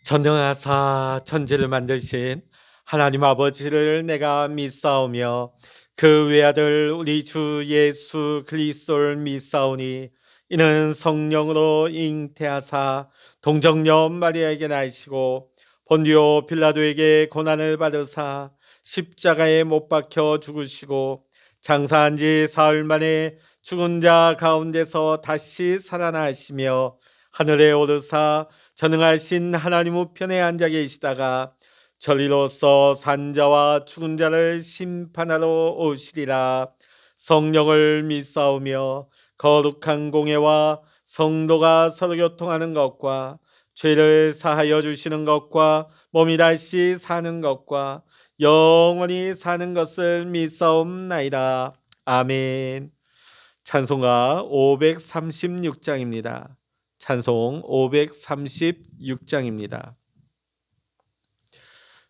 전능하사 천지를 만드신 하나님 아버지를 내가 믿사오며 그 외아들 우리 주 예수 그리스도를 믿사오니 이는 성령으로 잉태하사 동정녀 마리아에게 나시고 본디오 빌라도에게 고난을 받으사 십자가에 못 박혀 죽으시고 장사한 지 사흘 만에 죽은 자 가운데서 다시 살아나시며 하늘에 오르사 전능하신 하나님 우편에 앉아 계시다가 저리로서 산자와 죽은 자를 심판하러 오시리라. 성령을 믿사오며 거룩한 공예와 성도가 서로 교통하는 것과 죄를 사하여 주시는 것과 몸이 다시 사는 것과 영원히 사는 것을 믿사옵나이다. 아멘. 찬송가 536장입니다. 찬송 536장입니다.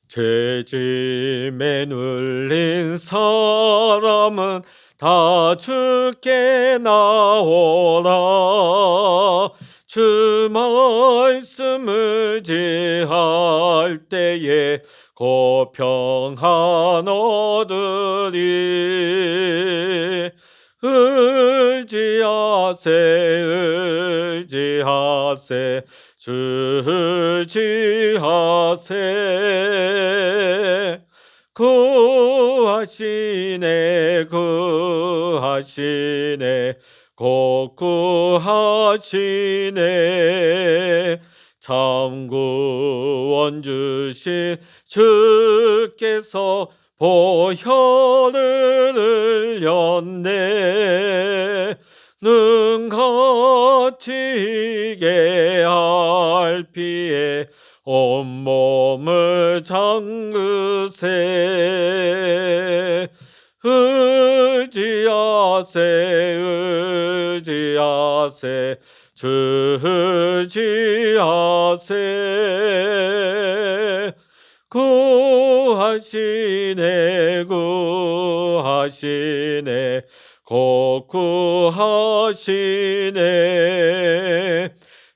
죄짐에 눌린 사람은 다 주께 나오라. 주 말씀을 지할 때에 곧 평안 얻으리. 의지하세 주 의지하세. 구하시네 곧 구하시네. 참 구원 주신 주께서 보혈을 흘렸네. 눈같이 게할 피에 온몸을 잠그세. 의지하세 주 의지하세. 구하시네 곧 구하시네.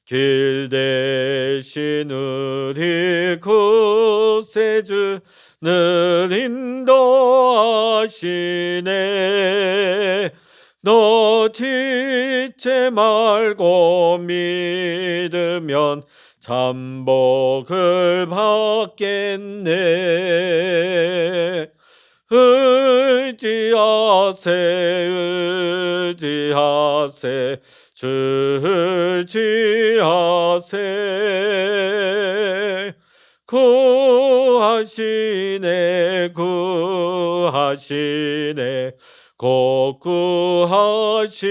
길 대신 우리 구세주를 인도하시네. 너 지체 말고 믿으면 잠복을 받겠네. 의지하세 주 의지하세. 구하시네 곧 구하시네.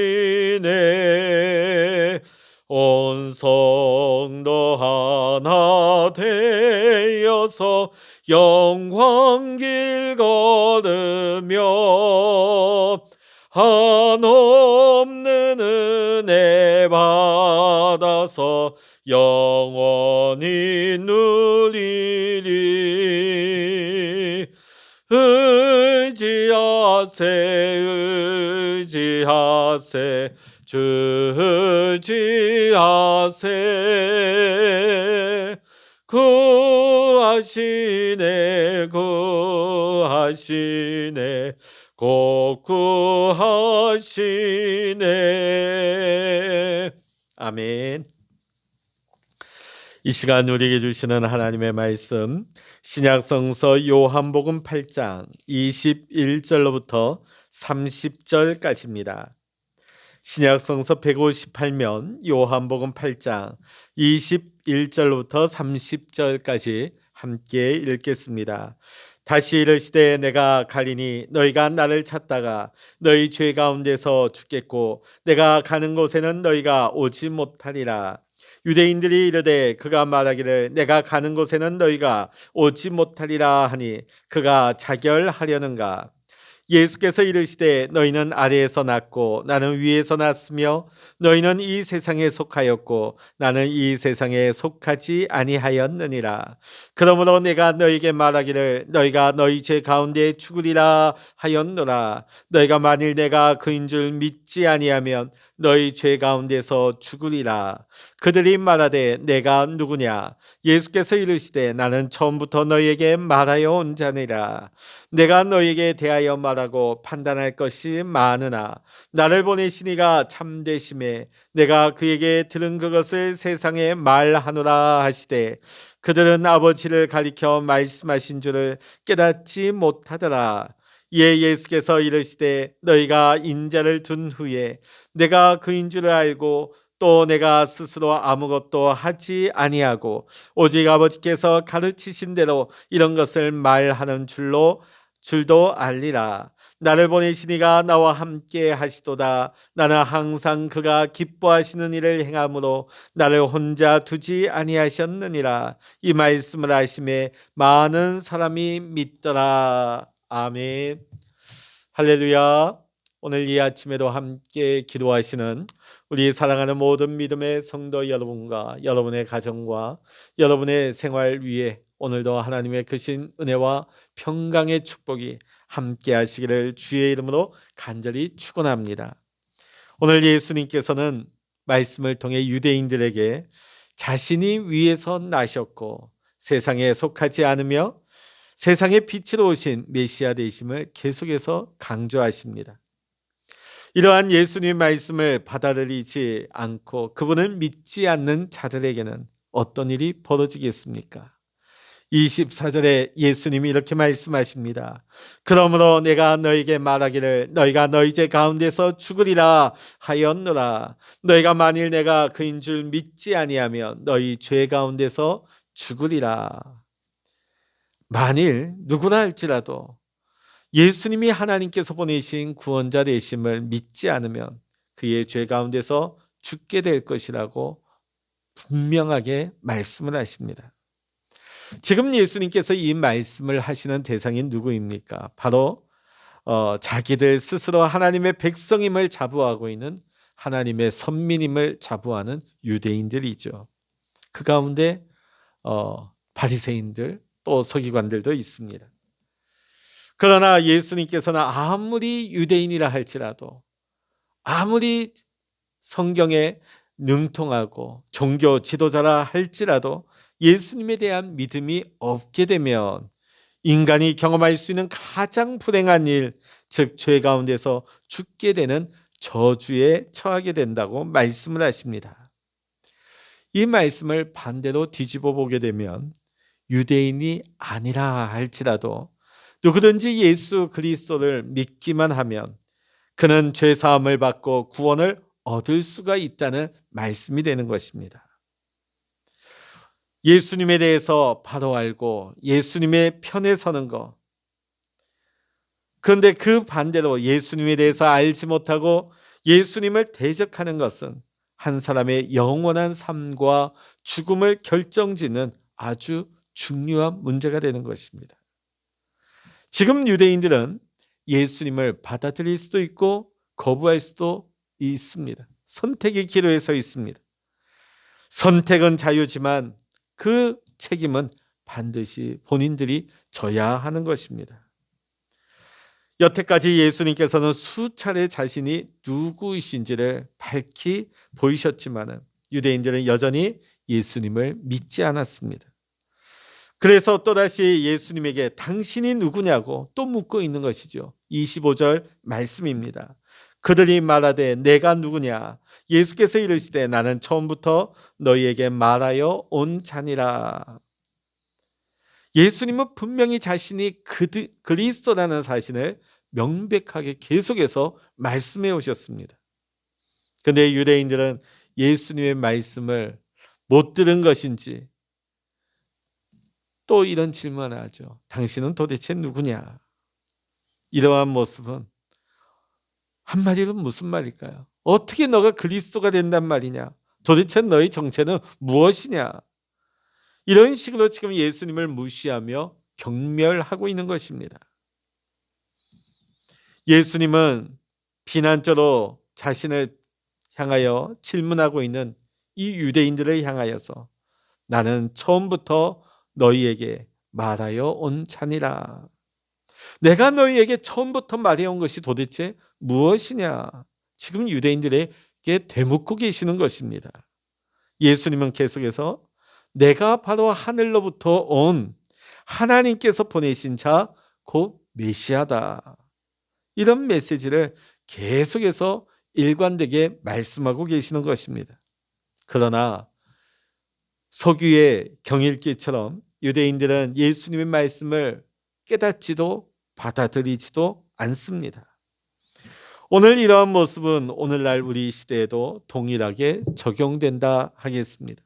온 성도 하나 되어서 영광길 걸으며 한없는 은혜 받아서 영원히 누리리. 의지하세 주 의지하세. 구하시네 곧 구하시네. 아멘. 이 시간 우리에게 주시는 하나님의 말씀, 신약성서 요한복음 8장 21절로부터 30절까지입니다. 신약성서 158면 요한복음 8장 21절로부터 30절까지 함께 읽겠습니다. 다시 이르시되 내가 가리니 너희가 나를 찾다가 너희 죄 가운데서 죽겠고 내가 가는 곳에는 너희가 오지 못하리라. 유대인들이 이르되 그가 말하기를 내가 가는 곳에는 너희가 오지 못하리라 하니 그가 자결하려는가. 예수께서 이르시되 너희는 아래에서 났고 나는 위에서 났으며 너희는 이 세상에 속하였고 나는 이 세상에 속하지 아니하였느니라. 그러므로 내가 너희에게 말하기를 너희가 너희 죄 가운데 죽으리라 하였노라. 너희가 만일 내가 그인 줄 믿지 아니하면 너희 죄 가운데서 죽으리라. 그들이 말하되 내가 누구냐? 예수께서 이르시되 나는 처음부터 너희에게 말하여 온 자니라. 내가 너희에게 대하여 말하고 판단할 것이 많으나 나를 보내시니가 참되심에 내가 그에게 들은 그것을 세상에 말하노라 하시되 그들은 아버지를 가리켜 말씀하신 줄을 깨닫지 못하더라. 이에 예수께서 이르시되 너희가 인자를 둔 후에 내가 그인 줄을 알고 또 내가 스스로 아무것도 하지 아니하고 오직 아버지께서 가르치신 대로 이런 것을 말하는 줄도 알리라. 나를 보내시니가 나와 함께 하시도다. 나는 항상 그가 기뻐하시는 일을 행함으로 나를 혼자 두지 아니하셨느니라. 이 말씀을 하심에 많은 사람이 믿더라. 아멘. 할렐루야. 오늘 이 아침에도 함께 기도하시는 우리 사랑하는 모든 믿음의 성도 여러분과 여러분의 가정과 여러분의 생활 위에 오늘도 하나님의 크신 은혜와 평강의 축복이 함께 하시기를 주의 이름으로 간절히 축원합니다. 오늘 예수님께서는 말씀을 통해 유대인들에게 자신이 위에서 나셨고 세상에 속하지 않으며 세상의 빛으로 오신 메시아 되심을 계속해서 강조하십니다. 이러한 예수님의 말씀을 받아들이지 않고 그분을 믿지 않는 자들에게는 어떤 일이 벌어지겠습니까? 24절에 예수님이 이렇게 말씀하십니다. 그러므로 내가 너에게 말하기를 너희가 너희 죄 가운데서 죽으리라 하였노라. 너희가 만일 내가 그인 줄 믿지 아니하면 너희 죄 가운데서 죽으리라. 만일 누구나 할지라도 예수님이 하나님께서 보내신 구원자 되심을 믿지 않으면 그의 죄 가운데서 죽게 될 것이라고 분명하게 말씀을 하십니다. 지금 예수님께서 이 말씀을 하시는 대상이 누구입니까? 바로 자기들 스스로 하나님의 백성임을 자부하고 있는 하나님의 선민임을 자부하는 유대인들이죠. 그 가운데 바리새인들 또 서기관들도 있습니다. 그러나 예수님께서는 아무리 유대인이라 할지라도 아무리 성경에 능통하고 종교 지도자라 할지라도 예수님에 대한 믿음이 없게 되면 인간이 경험할 수 있는 가장 불행한 일, 즉 죄 가운데서 죽게 되는 저주에 처하게 된다고 말씀을 하십니다. 이 말씀을 반대로 뒤집어 보게 되면 유대인이 아니라 할지라도 누구든지 예수 그리스도를 믿기만 하면 그는 죄 사함을 받고 구원을 얻을 수가 있다는 말씀이 되는 것입니다. 예수님에 대해서 바로 알고 예수님의 편에 서는 것. 그런데 그 반대로 예수님에 대해서 알지 못하고 예수님을 대적하는 것은 한 사람의 영원한 삶과 죽음을 결정짓는 아주 중요한 문제가 되는 것입니다. 지금 유대인들은 예수님을 받아들일 수도 있고 거부할 수도 있습니다. 선택의 기로에 서 있습니다. 선택은 자유지만 그 책임은 반드시 본인들이 져야 하는 것입니다. 여태까지 예수님께서는 수차례 자신이 누구이신지를 밝히 보이셨지만 유대인들은 여전히 예수님을 믿지 않았습니다. 그래서 또다시 예수님에게 당신이 누구냐고 또 묻고 있는 것이죠. 25절 말씀입니다. 그들이 말하되 내가 누구냐? 예수께서 이르시되 나는 처음부터 너희에게 말하여 온 자니라. 예수님은 분명히 자신이 그리스도라는 사실을 명백하게 계속해서 말씀해 오셨습니다. 그런데 유대인들은 예수님의 말씀을 못 들은 것인지 또 이런 질문을 하죠. 당신은 도대체 누구냐? 이러한 모습은 한마디로 무슨 말일까요? 어떻게 너가 그리스도가 된단 말이냐? 도대체 너의 정체는 무엇이냐? 이런 식으로 지금 예수님을 무시하며 경멸하고 있는 것입니다. 예수님은 비난조로 자신을 향하여 질문하고 있는 이 유대인들을 향하여서 나는 처음부터 너희에게 말하여 온 자니라. 내가 너희에게 처음부터 말해온 것이 도대체 무엇이냐? 지금 유대인들의 되묻고 계시는 것입니다. 예수님은 계속해서 내가 바로 하늘로부터 온 하나님께서 보내신 자 곧 메시아다. 이런 메시지를 계속해서 일관되게 말씀하고 계시는 것입니다. 그러나 서기의 경일기처럼 유대인들은 예수님의 말씀을 깨닫지도 받아들이지도 않습니다. 오늘 이러한 모습은 오늘날 우리 시대에도 동일하게 적용된다 하겠습니다.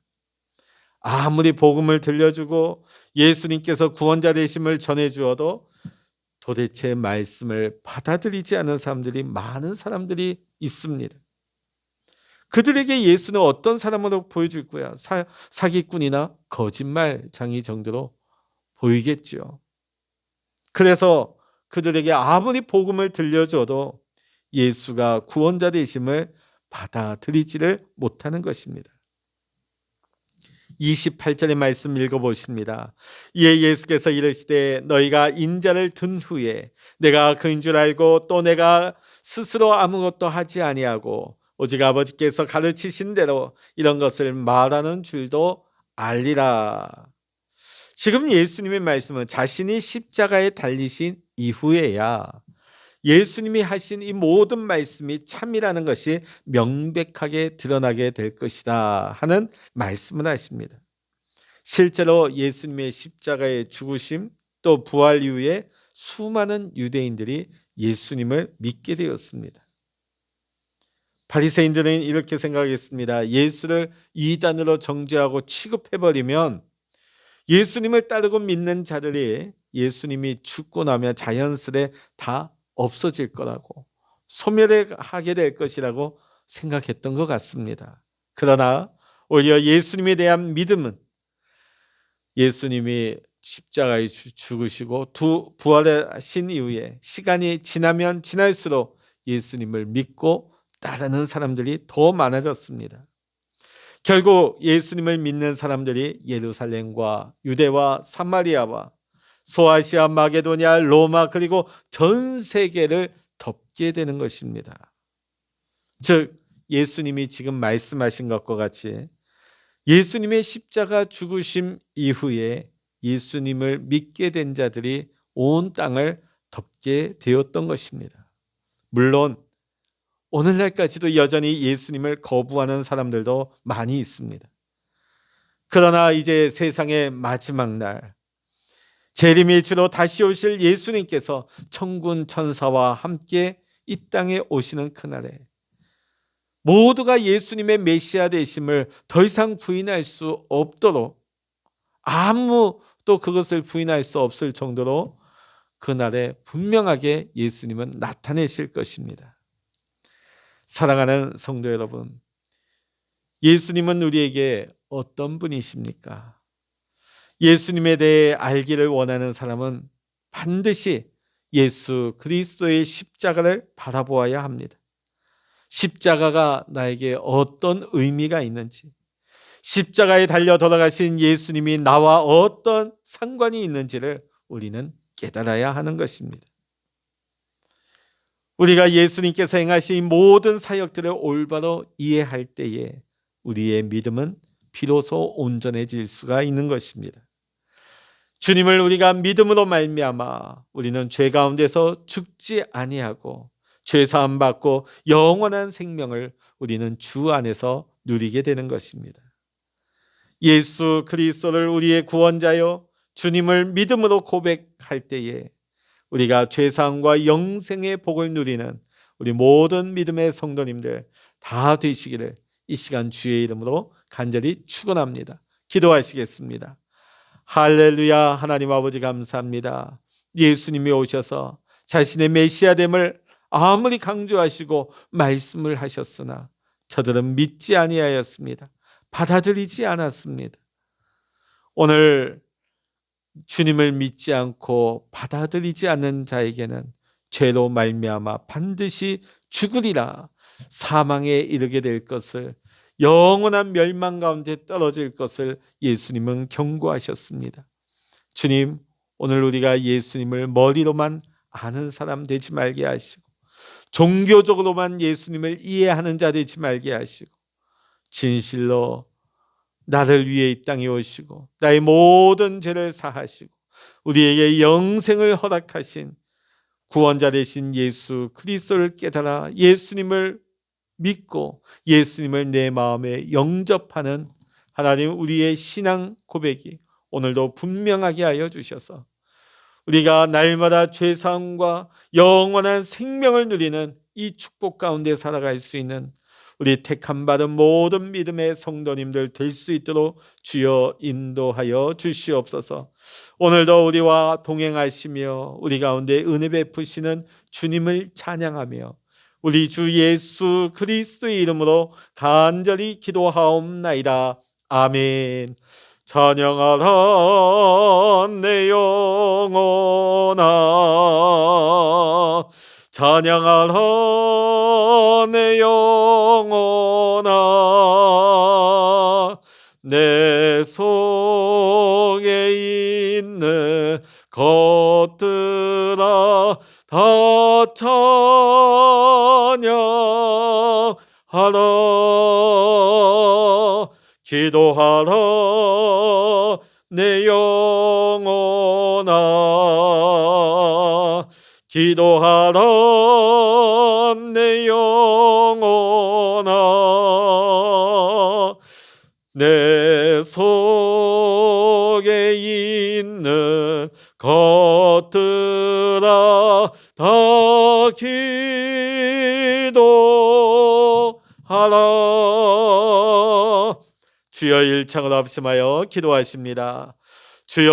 아무리 복음을 들려주고 예수님께서 구원자 되심을 전해주어도 도대체 말씀을 받아들이지 않은 사람들이 많은 사람들이 있습니다. 그들에게 예수는 어떤 사람으로 보여줄 거야? 사기꾼이나 거짓말장이 정도로 보이겠죠. 그래서 그들에게 아무리 복음을 들려줘도 예수가 구원자 되심을 받아들이지를 못하는 것입니다. 28절의 말씀 읽어보십니다. 이에 예수께서 이르시되 너희가 인자를 든 후에 내가 그인 줄 알고 또 내가 스스로 아무것도 하지 아니하고 오직 아버지께서 가르치신 대로 이런 것을 말하는 줄도 알리라. 지금 예수님의 말씀은 자신이 십자가에 달리신 이후에야 예수님이 하신 이 모든 말씀이 참이라는 것이 명백하게 드러나게 될 것이다 하는 말씀을 하십니다. 실제로 예수님의 십자가의 죽으심 또 부활 이후에 수많은 유대인들이 예수님을 믿게 되었습니다. 바리새인들은 이렇게 생각했습니다. 예수를 이단으로 정죄하고 취급해버리면 예수님을 따르고 믿는 자들이 예수님이 죽고 나면 자연스레 다 없어질 거라고 소멸하게 될 것이라고 생각했던 것 같습니다. 그러나 오히려 예수님에 대한 믿음은 예수님이 십자가에 죽으시고 부활하신 이후에 시간이 지나면 지날수록 예수님을 믿고 따르는 사람들이 더 많아졌습니다. 결국 예수님을 믿는 사람들이 예루살렘과 유대와 사마리아와 소아시아, 마게도냐, 로마 그리고 전 세계를 덮게 되는 것입니다. 즉 예수님이 지금 말씀하신 것과 같이 예수님의 십자가 죽으심 이후에 예수님을 믿게 된 자들이 온 땅을 덮게 되었던 것입니다. 물론 오늘날까지도 여전히 예수님을 거부하는 사람들도 많이 있습니다. 그러나 이제 세상의 마지막 날 재림의 주로 다시 오실 예수님께서 천군 천사와 함께 이 땅에 오시는 그날에 모두가 예수님의 메시아 되심을 더 이상 부인할 수 없도록 아무도 그것을 부인할 수 없을 정도로 그날에 분명하게 예수님은 나타내실 것입니다. 사랑하는 성도 여러분, 예수님은 우리에게 어떤 분이십니까? 예수님에 대해 알기를 원하는 사람은 반드시 예수 그리스도의 십자가를 바라보아야 합니다. 십자가가 나에게 어떤 의미가 있는지, 십자가에 달려 돌아가신 예수님이 나와 어떤 상관이 있는지를 우리는 깨달아야 하는 것입니다. 우리가 예수님께서 행하신 모든 사역들을 올바로 이해할 때에 우리의 믿음은 비로소 온전해질 수가 있는 것입니다. 주님을 우리가 믿음으로 말미암아 우리는 죄 가운데서 죽지 아니하고 죄 사함 받고 영원한 생명을 우리는 주 안에서 누리게 되는 것입니다. 예수 그리스도를 우리의 구원자여 주님을 믿음으로 고백할 때에 우리가 죄 사함과 영생의 복을 누리는 우리 모든 믿음의 성도님들 다 되시기를 이 시간 주의 이름으로 간절히 축원합니다. 기도하시겠습니다. 할렐루야. 하나님 아버지 감사합니다. 예수님이 오셔서 자신의 메시아됨을 아무리 강조하시고 말씀을 하셨으나 저들은 믿지 아니하였습니다. 받아들이지 않았습니다. 오늘 주님을 믿지 않고 받아들이지 않는 자에게는 죄로 말미암아 반드시 죽으리라, 사망에 이르게 될 것을, 영원한 멸망 가운데 떨어질 것을 예수님은 경고하셨습니다. 주님, 오늘 우리가 예수님을 머리로만 아는 사람 되지 말게 하시고 종교적으로만 예수님을 이해하는 자 되지 말게 하시고 진실로 나를 위해 이 땅에 오시고 나의 모든 죄를 사하시고 우리에게 영생을 허락하신 구원자 되신 예수 그리스도를 깨달아 예수님을 믿고 예수님을 내 마음에 영접하는 하나님 우리의 신앙 고백이 오늘도 분명하게 하여 주셔서 우리가 날마다 죄사함과 영원한 생명을 누리는 이 축복 가운데 살아갈 수 있는 우리 택함받은 모든 믿음의 성도님들 될 수 있도록 주여 인도하여 주시옵소서. 오늘도 우리와 동행하시며 우리 가운데 은혜 베푸시는 주님을 찬양하며 우리 주 예수 그리스도의 이름으로 간절히 기도하옵나이다. 아멘. 찬양하라 내 영혼아, 찬양하라 내 영혼아, 내 속에 있는 것들아 다 찬양하라. 기도하라 내 영혼아, 기도하라 내 영혼아, 내 속에 있는 것들아 다 기도하라. 주여 일창을 합심하여 기도하십니다. 주여